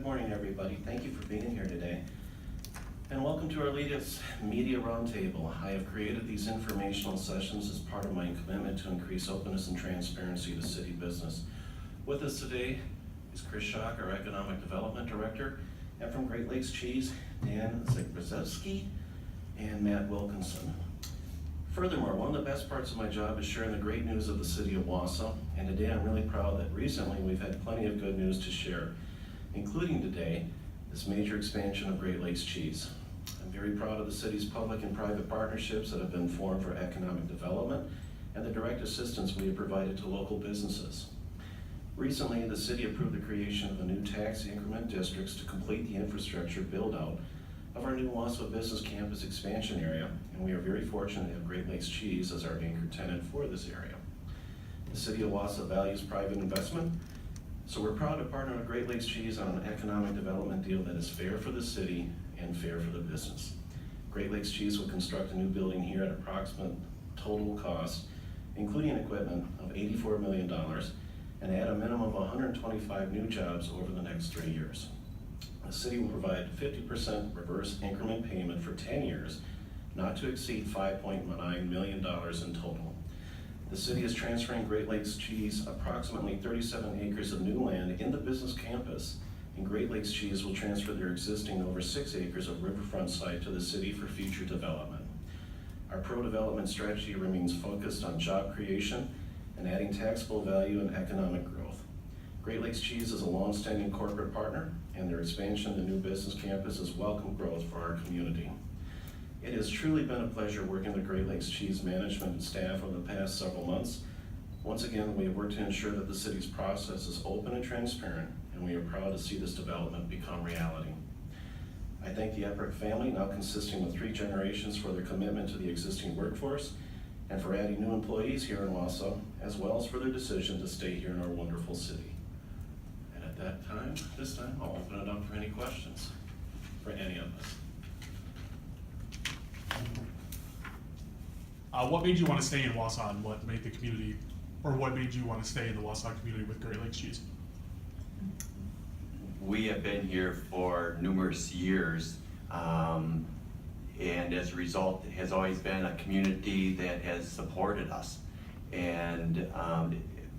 Good morning, everybody. Thank you for being here today. And welcome to our latest Media Roundtable. I have created these informational sessions as part of my commitment to increase openness and transparency to city business. With us today is Chris Schock, our Economic Development Director, and from Great Lakes Cheese, Dan Zagrzewski and Matt Wilkinson. Furthermore, one of the best parts of my job is sharing the great news of the city of Wausau, and today I'm really proud that recently we've had plenty of good news to share, including today, this major expansion of Great Lakes Cheese. I'm very proud of the city's public and private partnerships that have been formed for economic development and the direct assistance we have provided to local businesses. Recently, the city approved the creation of the new tax increment districts to complete the infrastructure build-out of our new Wausau Business Campus expansion area, and we are very fortunate to have Great Lakes Cheese as our anchor tenant for this area. The city of Wausau values private investment, so we're proud to partner with Great Lakes Cheese on an economic development deal that is fair for the city and fair for the business. Great Lakes Cheese will construct a new building here at approximate total cost, including equipment, of $84 million and add a minimum of 125 new jobs over the next 3 years. The city will provide 50% reverse increment payment for 10 years, not to exceed $5.9 million in total. The city is transferring Great Lakes Cheese approximately 37 acres of new land in the business campus, and Great Lakes Cheese will transfer their existing over 6 acres of Riverfront site to the city for future development. Our pro-development strategy remains focused on job creation and adding taxable value and economic growth. Great Lakes Cheese is a long-standing corporate partner, and their expansion of the new business campus is welcome growth for our community. It has truly been a pleasure working with Great Lakes Cheese management and staff over the past several months. Once again, we have worked to ensure that the city's process is open and transparent, and we are proud to see this development become reality. I thank the Eprick family, now consisting of 3 generations, for their commitment to the existing workforce and for adding new employees here in Wausau, as well as for their decision to stay here in our wonderful city. And at this time, I'll open it up for any questions for any of us. What made you want to stay in Wausau, and what made the community, or what made you want to stay in the Wausau community with Great Lakes Cheese? We have been here for numerous years, and as a result, it has always been a community that has supported us. And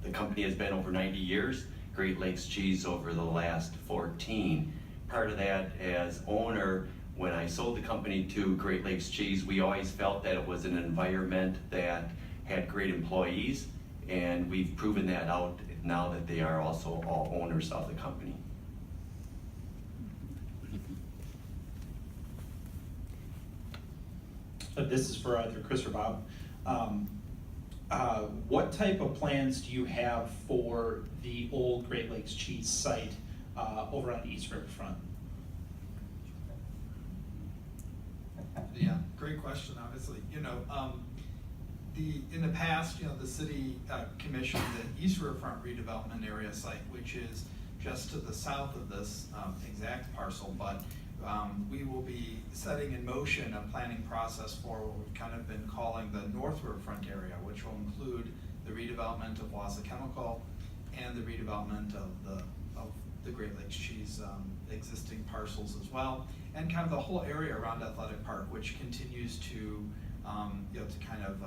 the company has been over 90 years, Great Lakes Cheese over the last 14. Part of that, as owner, when I sold the company to Great Lakes Cheese, we always felt that it was an environment that had great employees, and we've proven that out now that they are also all owners of the company. This is for either Chris or Bob. What type of plans do you have for the old Great Lakes Cheese site over on the East Riverfront? Yeah, great question, obviously. In the past, the city commissioned the East Riverfront redevelopment area site, which is just to the south of this exact parcel, but we will be setting in motion a planning process for what we've kind of been calling the North Riverfront area, which will include the redevelopment of Wausau Chemical and the redevelopment of the Great Lakes Cheese existing parcels as well, and kind of the whole area around Athletic Park, which continues to to kind of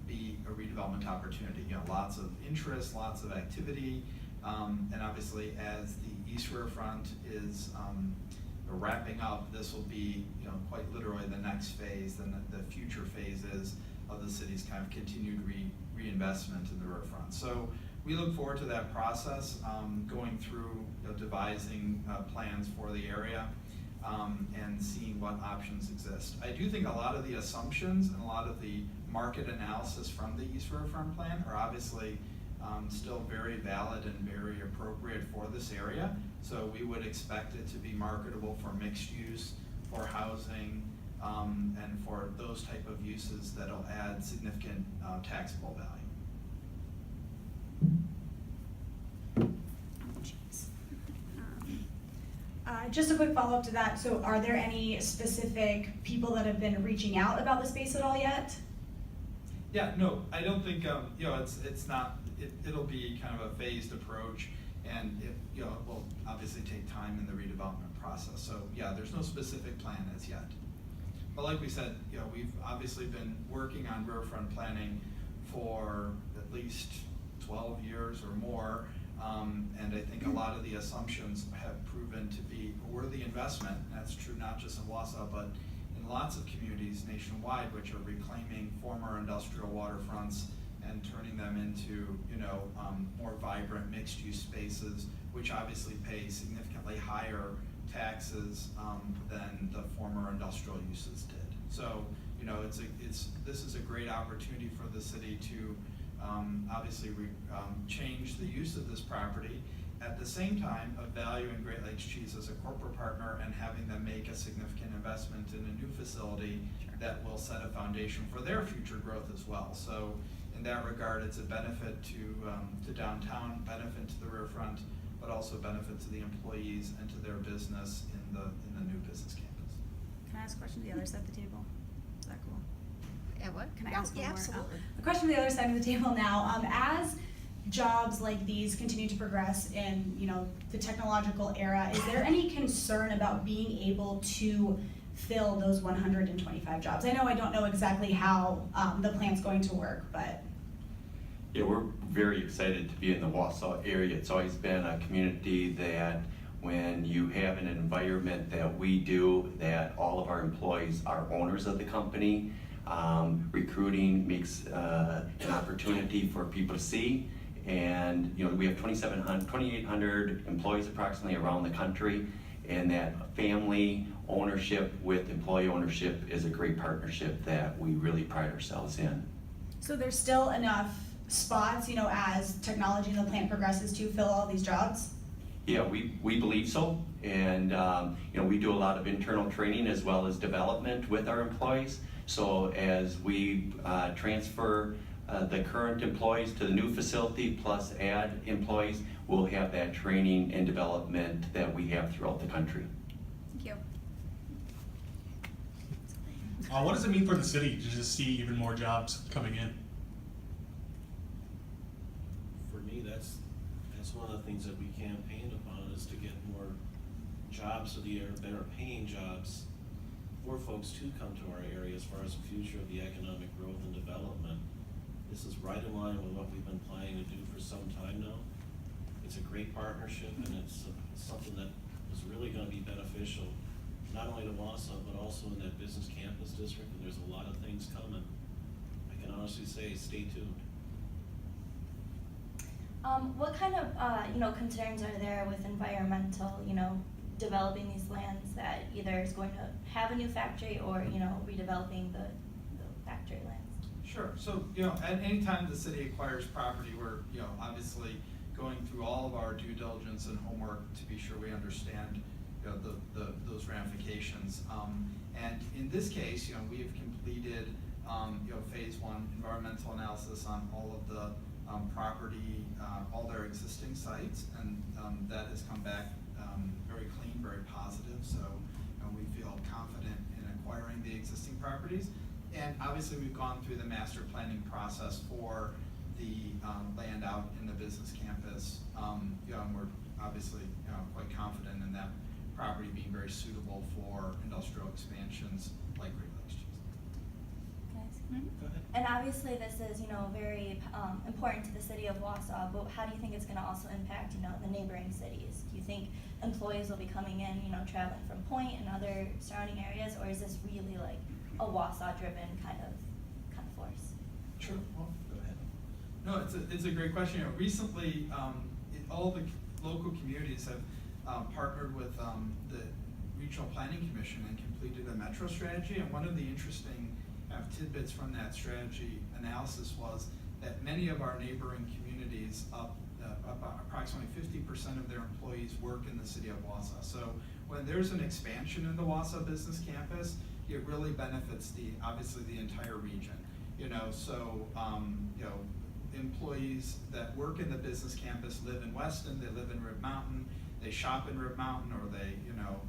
be a redevelopment opportunity. Lots of interest, lots of activity, and obviously as the East Riverfront is wrapping up, this will be quite literally the next phase, then the future phases of the city's kind of continued reinvestment in the riverfront. So we look forward to that process, going through devising plans for the area and seeing what options exist. I do think a lot of the assumptions and a lot of the market analysis from the East Riverfront plan are obviously still very valid and very appropriate for this area. So we would expect it to be marketable for mixed use, for housing, and for those type of uses that'll add significant taxable value. Just a quick follow-up to that. So are there any specific people that have been reaching out about the space at all yet? Yeah, no, I don't think, it's not, it'll be kind of a phased approach. And it, you know, it will obviously take time in the redevelopment process. So yeah, there's no specific plan as yet. But like we said, you know, we've obviously been working on riverfront planning for at least 12 years or more. And I think a lot of the assumptions have proven to be a worthy investment. That's true not just in Wausau, but in lots of communities nationwide, which are reclaiming former industrial waterfronts and turning them into, you know, more vibrant mixed-use spaces, which obviously pay significantly higher taxes than the former industrial uses did. So, you know, this is a great opportunity for the city to obviously change the use of this property, at the same time of valuing Great Lakes Cheese as a corporate partner and having them make a significant investment in a new facility that will set a foundation for their future growth as well. So in that regard, it's a benefit to downtown, benefit to the riverfront, but also benefit to the employees and to their business in the new business campus. Can I ask a question to the other side of the table? Is that cool? Yeah, what? Can I No, ask one yeah, more? absolutely. A question to the other side of the table now. As jobs like these continue to progress in, you know, the technological era, is there any concern about being able to fill those 125 jobs? I know I don't know exactly how the plan's going to work, but. Yeah, we're very excited to be in the Wausau area. It's always been a community that when you have an environment that we do, that all of our employees are owners of the company. Recruiting makes an opportunity for people to see. And you know, we have 2,800 employees approximately around the country, and that family ownership with employee ownership is a great partnership that we really pride ourselves in. So there's still enough spots, you know, as technology in the plant progresses to fill all these jobs? Yeah, we believe so, and you know, we do a lot of internal training as well as development with our employees. So as we transfer the current employees to the new facility plus add employees, we'll have that training and development that we have throughout the country. Thank you. What does it mean for the city to just see even more jobs coming in? For me, that's one of the things that we campaigned upon, is to get more jobs that are paying jobs for folks to come to our area as far as the future of the economic growth and development. This is right in line with what we've been planning to do for some time now. It's a great partnership, and it's something that is really gonna be beneficial, not only to Wausau, but also in that business campus district, and there's a lot of things coming. I can honestly say, stay tuned. What kind of, concerns are there with environmental, developing these lands that either is going to have a new factory or, redeveloping the factory lands? Sure. So, at any time the city acquires property, we're, obviously going through all of our due diligence and homework to be sure we understand, those ramifications. And in this case, we have completed, phase one environmental analysis on all of the property, all their existing sites, and that has come back very clean, very positive. So we feel confident in acquiring the existing properties. And obviously, we've gone through the master planning process for the land out in the business campus. And we're obviously quite confident in that property being very suitable for industrial expansions like Great Lakes Cheese. Go ahead. And obviously this is, very important to the city of Wausau, but how do you think it's gonna also impact, the neighboring cities? Do you think employees will be coming in, traveling from Point and other surrounding areas, or is this really like a Wausau-driven kind of force? Sure. Well, go ahead. No, it's a great question. Recently, all the local communities have partnered with the Regional Planning Commission and completed a metro strategy. And one of the interesting tidbits from that strategy analysis was that many of our neighboring communities, approximately 50% of their employees work in the city of Wausau. So when there's an expansion in the Wausau business campus, it really benefits obviously the entire region. So employees that work in the business campus live in Weston, they live in Rib Mountain, they shop in Rib Mountain, or they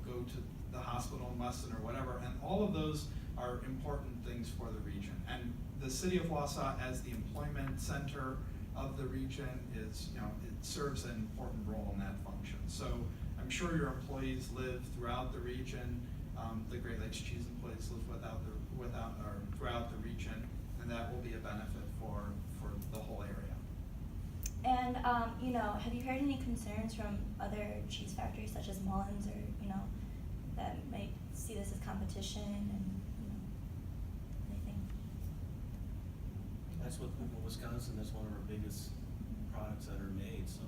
go to the hospital in Weston or whatever, and all of those are important things for the region. And the city of Wausau, as the employment center of the region is, it serves an important role in that function. So I'm sure your employees live throughout the region. The Great Lakes Cheese employees live throughout the region, and that will be a benefit for the whole area. And, have you heard any concerns from other cheese factories such as Mullins or, that might see this as competition and, anything? That's what, Wisconsin is one of our biggest products that are made, so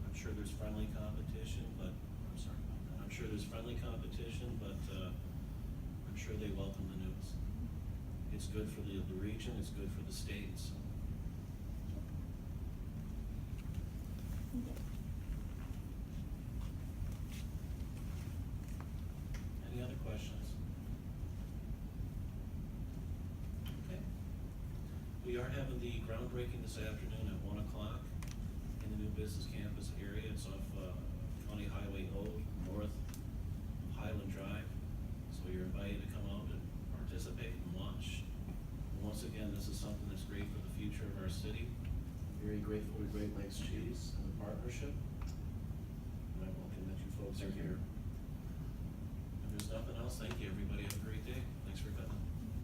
I'm sure there's friendly competition, but, I'm sorry about that. I'm sure there's friendly competition, but, I'm sure they welcome the news. It's good for the region, it's good for the state, so. Any other questions? Okay. We are having the groundbreaking this afternoon at 1 o'clock in the new business campus area. It's off County Highway O, north of Highland Drive. So you're invited to come out and participate and watch. And once again, this is something that's great for the future of our city. Very grateful to Great Lakes Cheese and the partnership.